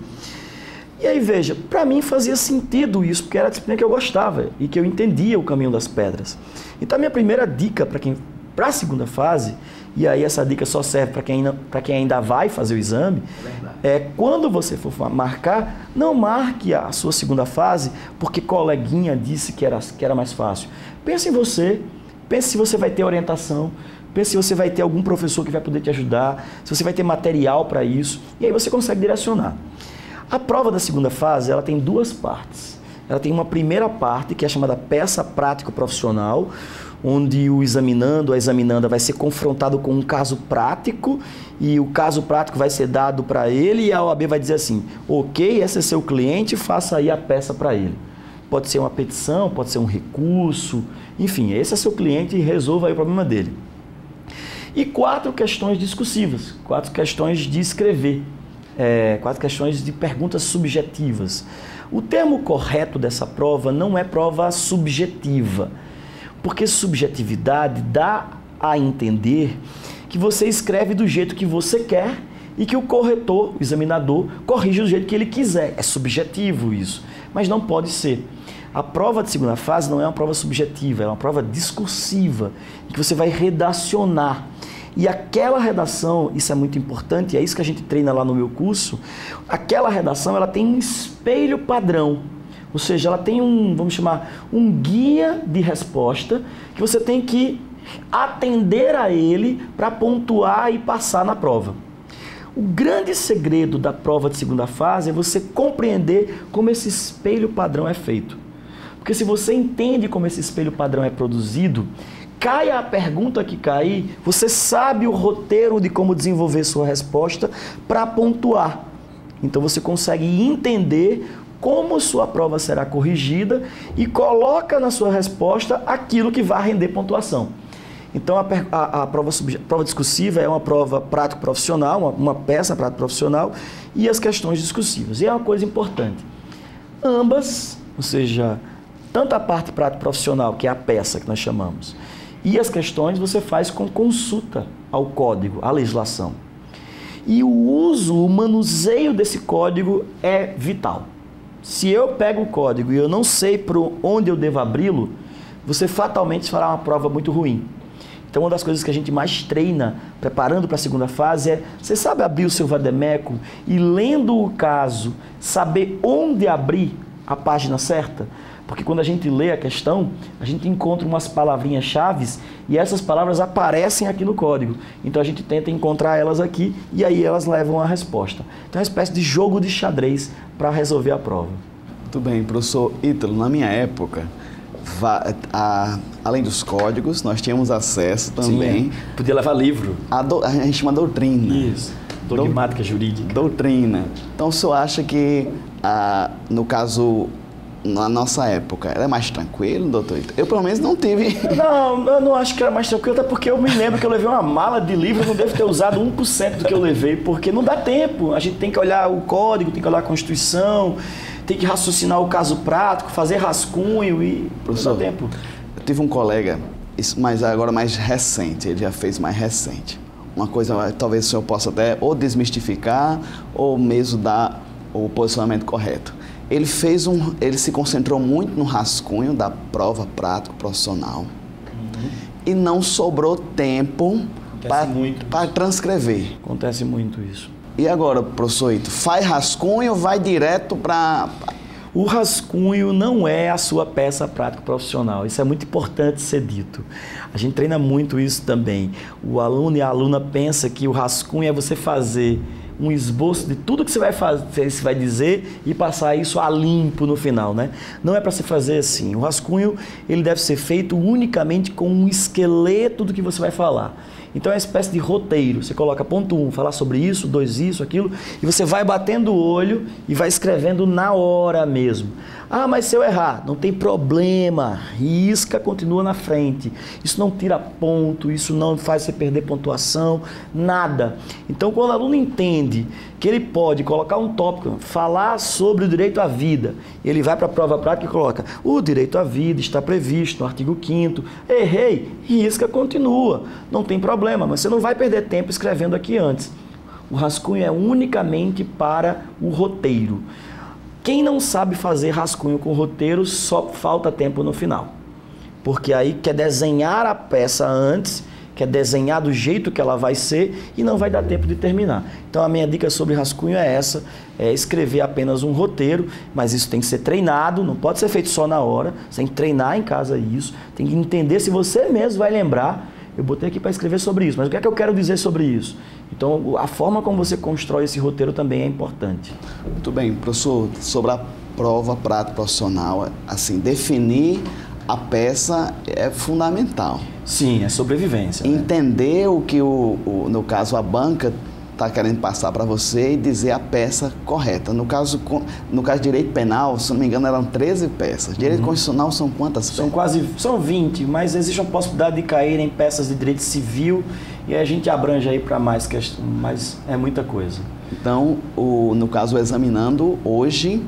E aí, veja, para mim fazia sentido isso, porque era a disciplina que eu gostava e que eu entendia o caminho das pedras. Então a minha primeira dica para a segunda fase, e aí essa dica só serve para quem ainda vai fazer o exame, quando você for marcar, não marque a sua segunda fase porque coleguinha disse que era mais fácil. Pense em você, pense se você vai ter orientação, pense se você vai ter algum professor que vai poder te ajudar, se você vai ter material para isso, e aí você consegue direcionar. A prova da segunda fase, ela tem 2 partes. Ela tem uma primeira parte, que é chamada peça prático-profissional, onde o examinando, a examinanda vai ser confrontado com um caso prático e o caso prático vai ser dado para ele e a OAB vai dizer assim, ok, esse é seu cliente, faça aí a peça para ele. Pode ser uma petição, pode ser um recurso, enfim, esse é seu cliente e resolva aí o problema dele. E 4 questões discursivas, 4 questões de escrever. 4 questões de perguntas subjetivas. O termo correto dessa prova não é prova subjetiva, porque subjetividade dá a entender que você escreve do jeito que você quer e que o corretor, o examinador, corrige do jeito que ele quiser. É subjetivo isso, mas não pode ser. A prova de segunda fase não é uma prova subjetiva, é uma prova discursiva, em que você vai redacionar. E aquela redação, isso é muito importante, é isso que a gente treina lá no meu curso, aquela redação ela tem um espelho padrão, ou seja, ela tem vamos chamar, um guia de resposta que você tem que atender a ele para pontuar e passar na prova. O grande segredo da prova de segunda fase é você compreender como esse espelho padrão é feito. Porque se você entende como esse espelho padrão é produzido, caia a pergunta que cair, você sabe o roteiro de como desenvolver sua resposta para pontuar. Então você consegue entender como sua prova será corrigida e coloca na sua resposta aquilo que vai render pontuação. Então, a prova discursiva é uma prova prático-profissional, uma peça prático-profissional, e as questões discursivas. E é uma coisa importante. Ambas, ou seja, tanto a parte prático-profissional, que é a peça que nós chamamos, e as questões você faz com consulta ao código, à legislação. E o uso, o manuseio desse código é vital. Se eu pego o código e eu não sei por onde eu devo abri-lo, você fatalmente fará uma prova muito ruim. Então, uma das coisas que a gente mais treina, preparando para a segunda fase, é, você sabe abrir o seu vademécum e, lendo o caso, saber onde abrir a página certa? Porque quando a gente lê a questão, a gente encontra umas palavrinhas-chave e essas palavras aparecem aqui no código. Então, a gente tenta encontrar elas aqui e aí elas levam a resposta. Então, é uma espécie de jogo de xadrez para resolver a prova. Muito bem, professor Ítalo, na minha época, além dos códigos, nós tínhamos acesso também. Sim, podia levar livro. A gente chama doutrina. Isso, dogmática jurídica. Doutrina. Então, o senhor acha que, no caso, na nossa época, era mais tranquilo, doutor Ítalo? Eu, pelo menos, não tive. Não, eu não acho que era mais tranquilo, até porque eu me lembro que eu levei uma mala de livro, não devo ter usado 1% do que eu levei, porque não dá tempo. A gente tem que olhar o código, tem que olhar a Constituição, tem que raciocinar o caso prático, fazer rascunho e professor, não dá tempo. Eu tive um colega, mas agora mais recente, ele já fez mais recente. Uma coisa, talvez o senhor possa até ou desmistificar ou mesmo dar o posicionamento correto. Ele se concentrou muito no rascunho da prova prática profissional e não sobrou tempo para transcrever. Acontece muito isso. E agora, professor Ito, faz rascunho ou vai direto para... O rascunho não é a sua peça prática profissional. Isso é muito importante ser dito. A gente treina muito isso também. O aluno e a aluna pensa que o rascunho é você fazer um esboço de tudo que você vai fazer, você vai dizer e passar isso a limpo no final, né? Não é para se fazer assim. O rascunho, ele deve ser feito unicamente com um esqueleto do que você vai falar. Então é uma espécie de roteiro. Você coloca ponto 1, falar sobre isso, 2 isso, aquilo, e você vai batendo o olho e vai escrevendo na hora mesmo. Ah, mas se eu errar, não tem problema, risca, continua na frente. Isso não tira ponto, isso não faz você perder pontuação, nada. Então, quando o aluno entende que ele pode colocar um tópico, falar sobre o direito à vida, ele vai para a prova prática e coloca: o direito à vida está previsto no artigo 5º, errei, risca, continua, não tem problema, mas você não vai perder tempo escrevendo aqui antes. O rascunho é unicamente para o roteiro. Quem não sabe fazer rascunho com roteiro, só falta tempo no final. Porque aí quer desenhar a peça antes, quer desenhar do jeito que ela vai ser e não vai dar tempo de terminar. Então a minha dica sobre rascunho é essa, é escrever apenas um roteiro, mas isso tem que ser treinado, não pode ser feito só na hora, você tem que treinar em casa isso, tem que entender se você mesmo vai lembrar. Eu botei aqui para escrever sobre isso, mas o que é que eu quero dizer sobre isso? Então, a forma como você constrói esse roteiro também é importante. Muito bem, professor, sobre a prova prática profissional, assim, definir a peça é fundamental. Sim, é sobrevivência. Entender o que, no caso, a banca está querendo passar para você e dizer a peça correta. No caso de direito penal, se não me engano, eram 13 peças. Direito constitucional são quantas peças? São 20, mas existe uma possibilidade de cair em peças de direito civil e a gente abrange aí para mais questões, mas é muita coisa. Então, no caso, examinando hoje,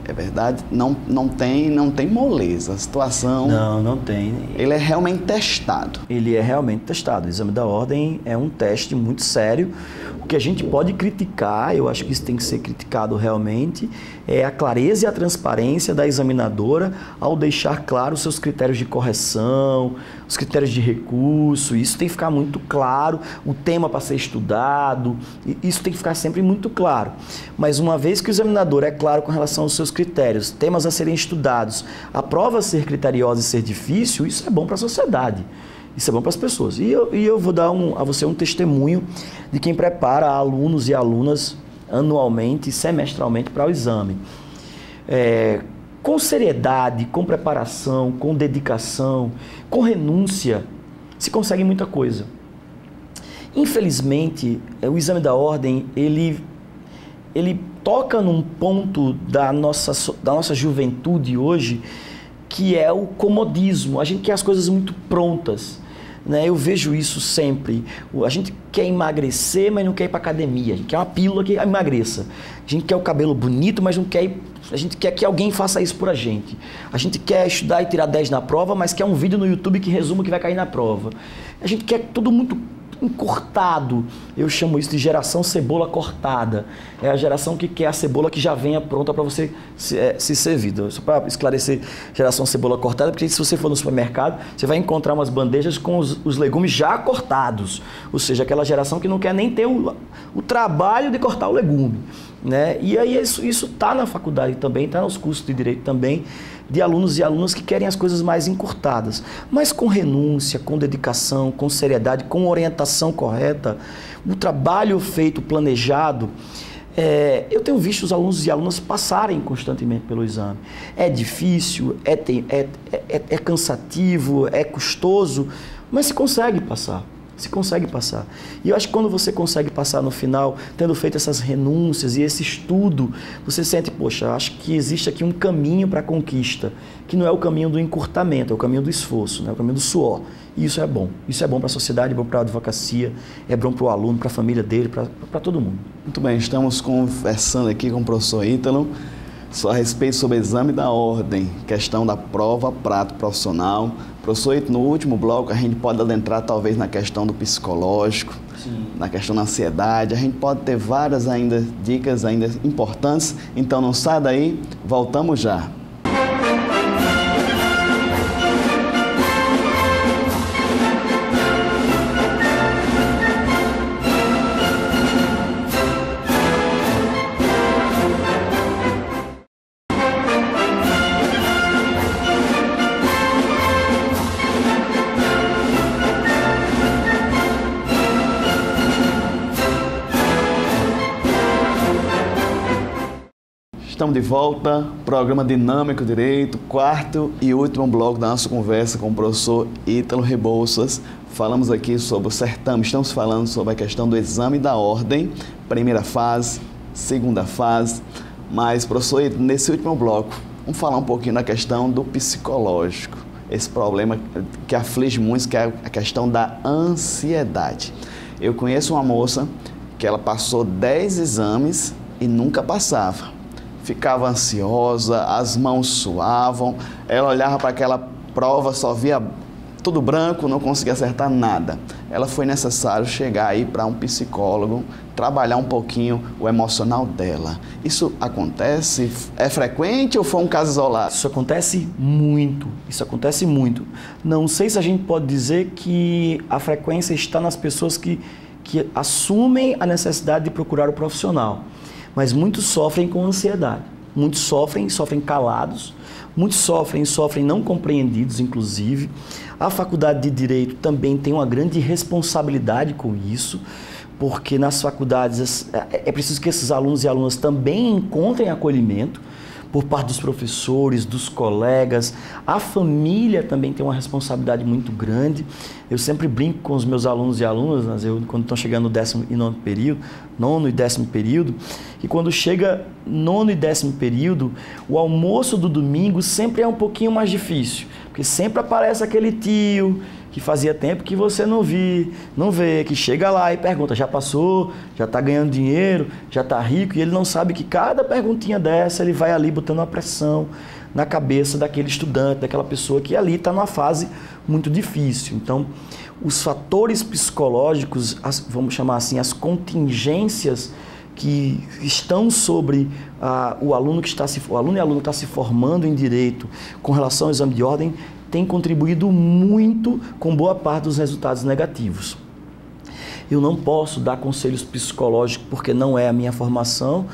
é verdade, não tem moleza. A situação... Não tem. Ele é realmente testado. Ele é realmente testado. O exame da ordem é um teste muito sério. O que a gente pode criticar, eu acho que isso tem que ser criticado realmente, é a clareza e a transparência da examinadora ao deixar claro os seus critérios de correção, os critérios de recurso. Isso tem que ficar muito claro, o tema para ser estudado, isso tem que ficar sempre muito claro. Mas uma vez que o examinador é claro com relação aos seus critérios, temas a serem estudados, a prova ser criteriosa e ser difícil, isso é bom para a sociedade. Isso é bom para as pessoas. E eu vou dar a você um testemunho de quem prepara alunos e alunas anualmente e semestralmente para o exame. Com seriedade, com preparação, com dedicação, com renúncia, se consegue muita coisa. Infelizmente, o exame da ordem, ele ele toca num ponto da nossa juventude hoje, que é o comodismo. A gente quer as coisas muito prontas, né? Eu vejo isso sempre. A gente quer emagrecer, mas não quer ir para academia. A gente quer uma pílula que emagreça. A gente quer o cabelo bonito, mas não quer ir... A gente quer que alguém faça isso por a gente. A gente quer estudar e tirar 10 na prova, mas quer um vídeo no YouTube que resuma o que vai cair na prova. A gente quer tudo muito encurtado. Eu chamo isso de geração cebola cortada. É a geração que quer a cebola que já venha pronta para você se servir. Só para esclarecer, geração cebola cortada, porque se você for no supermercado, você vai encontrar umas bandejas com os legumes já cortados. Ou seja, aquela geração que não quer nem ter o trabalho de cortar o legume, né? E aí isso está na faculdade também, está nos cursos de Direito também, de alunos e alunas que querem as coisas mais encurtadas, mas com renúncia, com dedicação, com seriedade, com orientação correta, o trabalho feito, planejado. Eu tenho visto os alunos e alunas passarem constantemente pelo exame. É difícil, é cansativo, é custoso, mas se consegue passar. Se consegue passar. E eu acho que quando você consegue passar no final, tendo feito essas renúncias e esse estudo, você sente, poxa, acho que existe aqui um caminho para a conquista, que não é o caminho do encurtamento, é o caminho do esforço, né? É o caminho do suor. E isso é bom. Isso é bom para a sociedade, é bom para a advocacia, é bom para o aluno, para a família dele, para todo mundo. Muito bem, estamos conversando aqui com o professor Ítalo só a respeito sobre o exame da ordem, questão da prova prática profissional. Professor Ítalo, no último bloco a gente pode adentrar talvez na questão do psicológico, sim, na questão da ansiedade, a gente pode ter várias dicas importantes, então não sai daí, voltamos já. Estamos de volta, programa Dinâmico Direito, quarto e último bloco da nossa conversa com o professor Ítalo Rebouças. Falamos aqui sobre o certame, estamos falando sobre a questão do exame da ordem, primeira fase, segunda fase, mas, professor Ítalo, nesse último bloco, vamos falar um pouquinho da questão do psicológico, esse problema que aflige muitos, que é a questão da ansiedade. Eu conheço uma moça que ela passou 10 exames e nunca passava. Ficava ansiosa, as mãos suavam, ela olhava para aquela prova, só via tudo branco, não conseguia acertar nada. Ela foi necessário chegar aí para um psicólogo, trabalhar um pouquinho o emocional dela. Isso acontece? É frequente ou foi um caso isolado? Isso acontece muito, Não sei se a gente pode dizer que a frequência está nas pessoas que assumem a necessidade de procurar o profissional. Mas muitos sofrem com ansiedade, muitos sofrem calados, muitos sofrem não compreendidos, inclusive. A faculdade de Direito também tem uma grande responsabilidade com isso, porque nas faculdades é preciso que esses alunos e alunas também encontrem acolhimento por parte dos professores, dos colegas. A família também tem uma responsabilidade muito grande. Eu sempre brinco com os meus alunos e alunas, quando estão chegando no 10º e 9º período, 9º e 10º período, que quando chega 9º e 10º período, o almoço do domingo sempre é um pouquinho mais difícil, porque sempre aparece aquele tio que fazia tempo que você não vê, que chega lá e pergunta, já passou, já está ganhando dinheiro, já está rico, e ele não sabe que cada perguntinha dessa ele vai ali botando uma pressão na cabeça daquele estudante, daquela pessoa que ali está numa fase muito difícil. Então, os fatores psicológicos, vamos chamar assim, as contingências que estão sobre o aluno e a aluna que está se formando em Direito com relação ao exame de ordem, tem contribuído muito com boa parte dos resultados negativos. Eu não posso dar conselhos psicológicos porque não é a minha formação,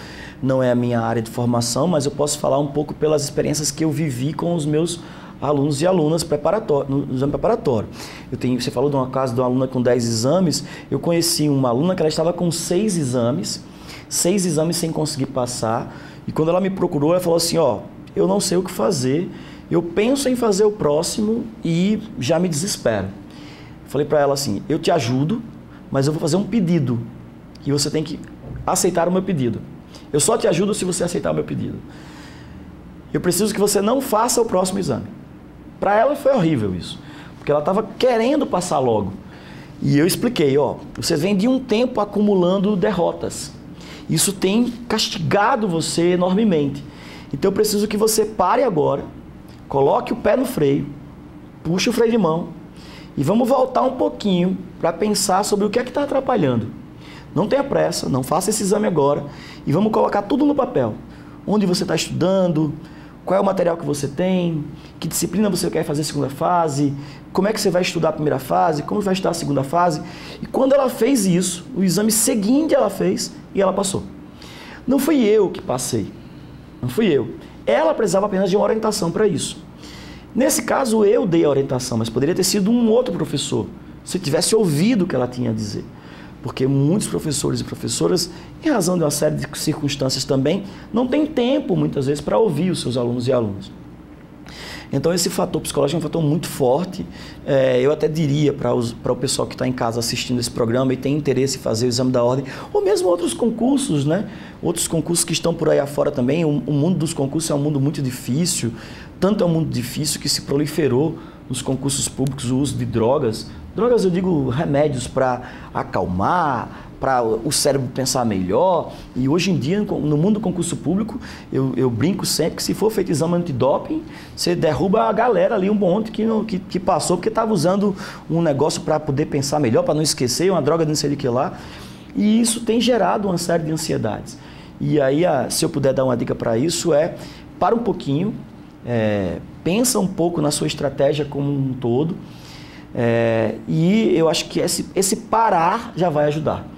não é a minha área de formação, mas eu posso falar um pouco pelas experiências que eu vivi com os meus alunos e alunas no exame preparatório. Você falou de uma casa de uma aluna com 10 exames, eu conheci uma aluna que ela estava com 6 exames sem conseguir passar, e quando ela me procurou, ela falou assim, eu não sei o que fazer, eu penso em fazer o próximo e já me desespero. Falei para ela assim, eu te ajudo, mas eu vou fazer um pedido e você tem que aceitar o meu pedido. Eu só te ajudo se você aceitar o meu pedido. Eu preciso que você não faça o próximo exame. Para ela foi horrível isso, porque ela estava querendo passar logo. E eu expliquei, ó, vocês vêm de um tempo acumulando derrotas. Isso tem castigado você enormemente. Então eu preciso que você pare agora, coloque o pé no freio, puxe o freio de mão e vamos voltar um pouquinho para pensar sobre o que é que está atrapalhando. Não tenha pressa, não faça esse exame agora e vamos colocar tudo no papel. Onde você está estudando, qual é o material que você tem, que disciplina você quer fazer a segunda fase, como é que você vai estudar a primeira fase, como vai estudar a segunda fase. E quando ela fez isso, o exame seguinte ela fez e ela passou. Não fui eu que passei, não fui eu. Ela precisava apenas de uma orientação para isso. Nesse caso eu dei a orientação, mas poderia ter sido um outro professor, se tivesse ouvido o que ela tinha a dizer. Porque muitos professores e professoras, em razão de uma série de circunstâncias também, não têm tempo, muitas vezes, para ouvir os seus alunos e alunas. Então, esse fator psicológico é um fator muito forte. Eu até diria para o pessoal que está em casa assistindo esse programa e tem interesse em fazer o exame da ordem, ou mesmo outros concursos, né? Outros concursos que estão por aí afora também. O mundo dos concursos é um mundo muito difícil. Tanto é um mundo difícil que se proliferou nos concursos públicos o uso de drogas. Drogas, eu digo, remédios para acalmar, para o cérebro pensar melhor. E hoje em dia, no mundo do concurso público, eu brinco sempre que se for feito exame antidoping, você derruba a galera ali, um monte que passou, porque estava usando um negócio para poder pensar melhor, para não esquecer, uma droga de não sei de que lá. E isso tem gerado uma série de ansiedades. E aí, se eu puder dar uma dica para isso, para um pouquinho, pensa um pouco na sua estratégia como um todo, e eu acho que esse parar já vai ajudar.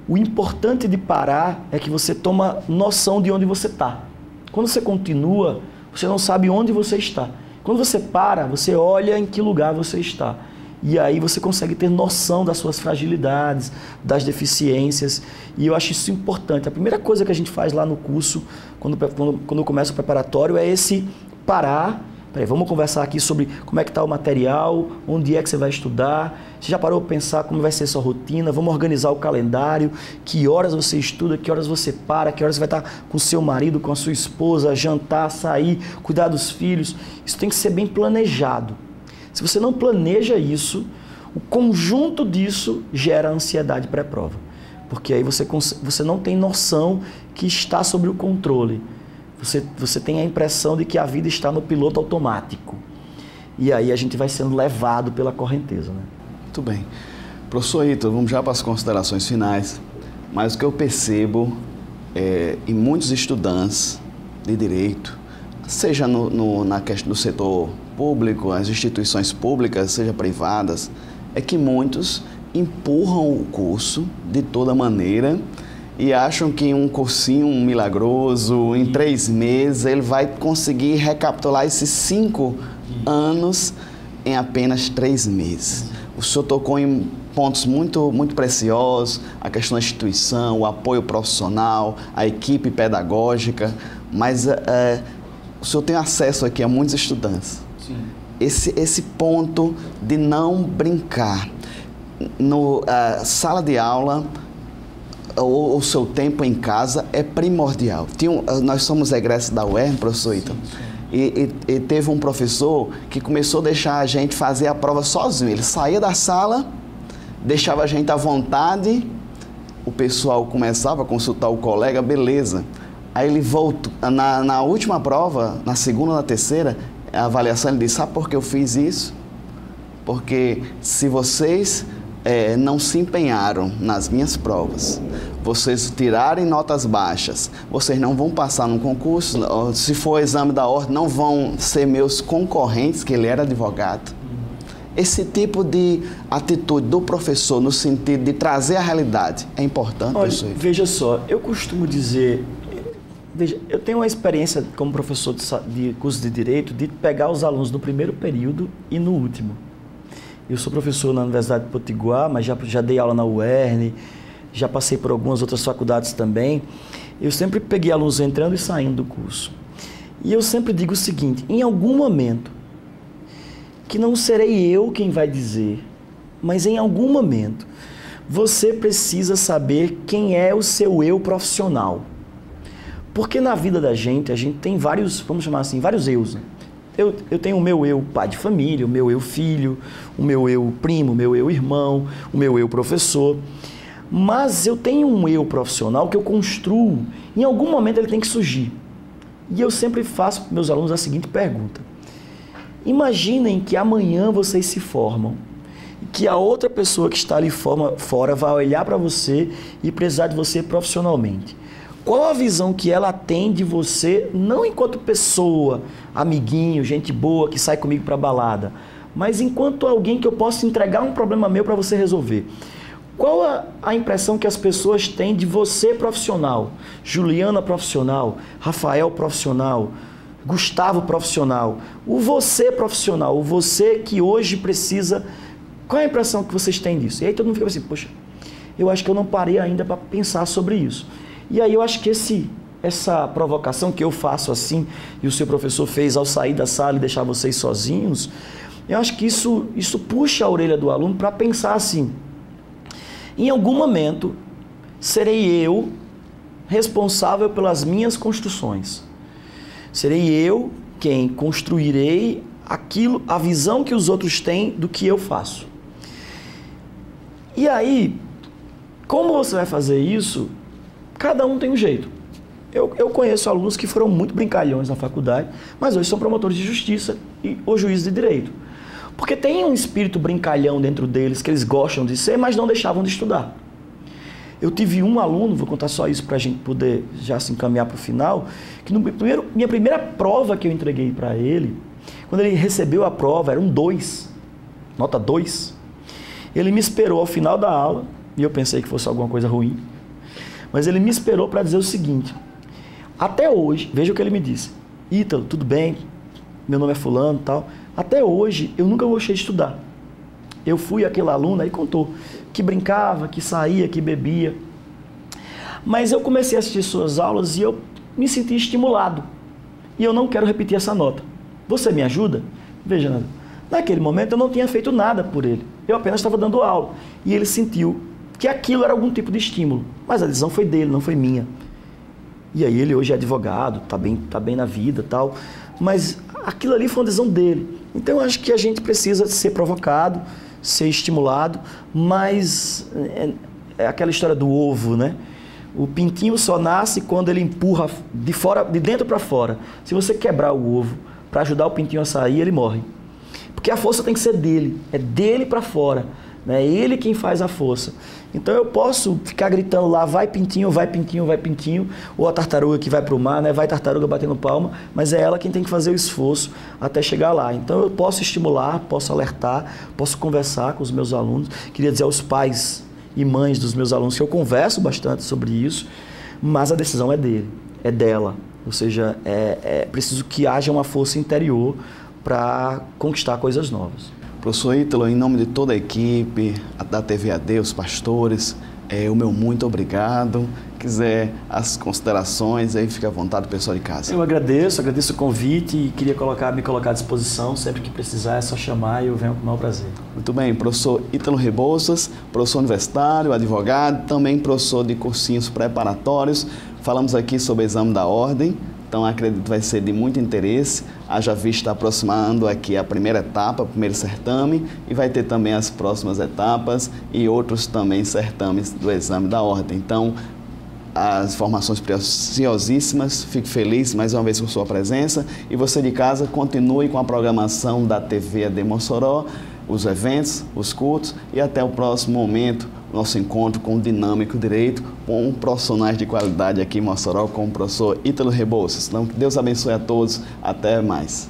O importante de parar é que você toma noção de onde você está. Quando você continua, você não sabe onde você está. Quando você para, você olha em que lugar você está. E aí você consegue ter noção das suas fragilidades, das deficiências. E eu acho isso importante. A primeira coisa que a gente faz lá no curso, quando começa o preparatório, é esse parar. Peraí, vamos conversar aqui sobre como é que está o material, onde é que você vai estudar. Você já parou para pensar como vai ser a sua rotina? Vamos organizar o calendário, que horas você estuda, que horas você para, que horas você vai estar com o seu marido, com a sua esposa, jantar, sair, cuidar dos filhos. Isso tem que ser bem planejado. Se você não planeja isso, o conjunto disso gera ansiedade pré-prova. Porque aí você não tem noção que está sob o controle. Você tem a impressão de que a vida está no piloto automático. E aí a gente vai sendo levado pela correnteza, né? Muito bem. Professor Ítalo, vamos já para as considerações finais. Mas o que eu percebo em muitos estudantes de direito, seja na questão do setor público, as instituições públicas, seja privadas, é que muitos empurram o curso de toda maneira e acham que um cursinho milagroso, em 3 meses, ele vai conseguir recapitular esses 5 anos em apenas 3 meses. O senhor tocou em pontos muito, muito preciosos, a questão da instituição, o apoio profissional, a equipe pedagógica, mas o senhor tem acesso aqui a muitos estudantes. Sim. Esse ponto de não brincar. Sala de aula, o seu tempo em casa é primordial. Nós somos egressos da UERN, professor Ítalo, e teve um professor que começou a deixar a gente fazer a prova sozinho. Ele saía da sala, deixava a gente à vontade, o pessoal começava a consultar o colega, beleza. Aí ele voltou, na última prova, na segunda ou na terceira, a avaliação, ele disse, sabe por que eu fiz isso? Porque se vocês não se empenharam nas minhas provas, vocês tirarem notas baixas, vocês não vão passar no concurso, se for exame da ordem, não vão ser meus concorrentes, que ele era advogado. Esse tipo de atitude do professor, no sentido de trazer a realidade, é importante. Olha, veja só, eu costumo dizer, eu tenho uma experiência como professor de curso de Direito, de pegar os alunos no primeiro período e no último. Eu sou professor na Universidade de Potiguar, mas já dei aula na UERN, já passei por algumas outras faculdades também. Eu sempre peguei alunos entrando e saindo do curso. E eu sempre digo o seguinte, em algum momento, que não serei eu quem vai dizer, mas em algum momento, você precisa saber quem é o seu eu profissional. Porque na vida da gente, a gente tem vários, vamos chamar assim, vários eus, né? Eu tenho o meu eu pai de família, o meu eu filho, o meu eu primo, o meu eu irmão, o meu eu professor. Mas eu tenho um eu profissional que eu construo, em algum momento ele tem que surgir. E eu sempre faço para meus alunos a seguinte pergunta. Imaginem que amanhã vocês se formam, que a outra pessoa que está ali fora vai olhar para você e precisar de você profissionalmente. Qual a visão que ela tem de você, não enquanto pessoa, amiguinho, gente boa que sai comigo para balada, mas enquanto alguém que eu possa entregar um problema meu para você resolver? Qual a impressão que as pessoas têm de você profissional? Juliana profissional, Rafael profissional, Gustavo profissional, o você profissional, o você que hoje precisa... Qual é a impressão que vocês têm disso? E aí todo mundo fica assim, poxa, eu acho que eu não parei ainda para pensar sobre isso. E aí eu acho que essa provocação que eu faço assim, e o seu professor fez ao sair da sala e deixar vocês sozinhos, eu acho que isso puxa a orelha do aluno para pensar assim, em algum momento serei eu responsável pelas minhas construções. Serei eu quem construirei aquilo, a visão que os outros têm do que eu faço. E aí, como você vai fazer isso? Cada um tem um jeito. Eu conheço alunos que foram muito brincalhões na faculdade, mas hoje são promotores de justiça ou juízes de direito. Porque tem um espírito brincalhão dentro deles que eles gostam de ser, mas não deixavam de estudar. Eu tive um aluno, vou contar só isso para a gente poder já se encaminhar para o final, que minha primeira prova que eu entreguei para ele, quando ele recebeu a prova, era um 2, nota 2. Ele me esperou ao final da aula, e eu pensei que fosse alguma coisa ruim, mas ele me esperou para dizer o seguinte, até hoje, veja o que ele me disse, Ítalo, tudo bem, meu nome é fulano e tal, até hoje eu nunca gostei de estudar. Eu fui aquele aluno, aí contou, que brincava, que saía, que bebia, mas eu comecei a assistir suas aulas e eu me senti estimulado, e eu não quero repetir essa nota. Você me ajuda? Veja, Nando, naquele momento eu não tinha feito nada por ele, eu apenas estava dando aula, e ele sentiu que aquilo era algum tipo de estímulo, mas a decisão foi dele, não foi minha. E aí ele hoje é advogado, tá bem na vida e tal, mas aquilo ali foi uma decisão dele. Então eu acho que a gente precisa ser provocado, ser estimulado, mas é aquela história do ovo, né? O pintinho só nasce quando ele empurra de dentro para fora. Se você quebrar o ovo para ajudar o pintinho a sair, ele morre. Porque a força tem que ser dele, é dele para fora. É ele quem faz a força. Então eu posso ficar gritando lá, vai pintinho, vai pintinho, vai pintinho, ou a tartaruga que vai para o mar, né? Vai tartaruga batendo palma, mas é ela quem tem que fazer o esforço até chegar lá. Então eu posso estimular, posso alertar, posso conversar com os meus alunos. Queria dizer aos pais e mães dos meus alunos que eu converso bastante sobre isso, mas a decisão é dele, é dela. Ou seja, é preciso que haja uma força interior para conquistar coisas novas. Professor Ítalo, em nome de toda a equipe da TV AD, os pastores, o meu muito obrigado. Quiser as considerações, aí fica à vontade, pessoal de casa. Eu agradeço o convite e queria me colocar à disposição. Sempre que precisar é só chamar e eu venho com o maior prazer. Muito bem, professor Ítalo Rebouças, professor universitário, advogado, também professor de cursinhos preparatórios. Falamos aqui sobre o exame da ordem. Então, acredito que vai ser de muito interesse, haja vista aproximando aqui a primeira etapa, o primeiro certame, e vai ter também as próximas etapas e outros também certames do exame da ordem. Então, as informações preciosíssimas, fico feliz mais uma vez com sua presença, e você de casa continue com a programação da TV AD Mossoró, os eventos, os cultos, e até o próximo momento, nosso encontro com o Dinâmico Direito, com profissionais de qualidade aqui em Mossoró, com o professor Ítalo Rebouças. Então, que Deus abençoe a todos. Até mais.